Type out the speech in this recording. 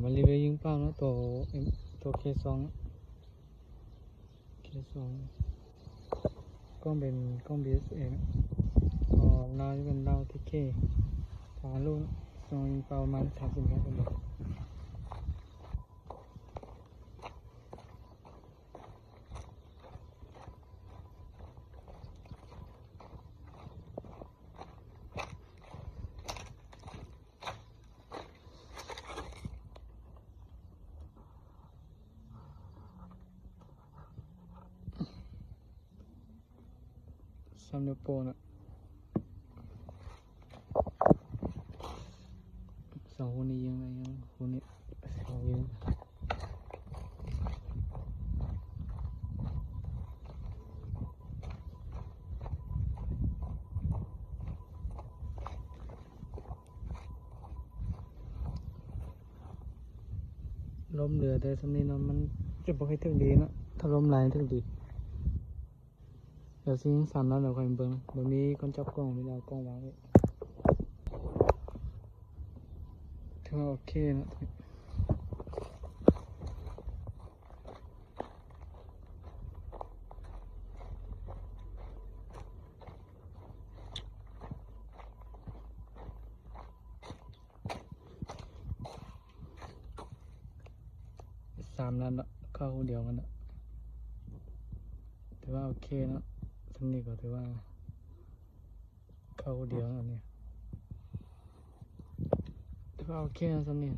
มันรีวิวยิงเป้าเนาะตัวK2กล้องเป็นกล้อง BSA นะก็เราจะเป็นเราที่เคฐานลูกทรงยิงเป้าประมาณ30 เมตรเป็น3 นิ้วโป้งนะ2 คนนี้ยิงอะไรยังคนนี้2 ยิงล้มเหลือแต่สำนี้เนาะมันจะบอกให้ถึงดีเนาะถ้าล้มหลายถึงดีเดี๋ยวซิง3 นัดเดี๋ยวค่อยเบิ่งบ่มีคนจับกล้องไม่ได้เอากล้องวางไว้ถือว่าโอเคนะ3 นัดละเข้าเดียวกันนะถือว่าโอเคนะสำนี้ก็ถือว่าเข้าเดียวอันนี้ถือว่าโอเคนะสำนี้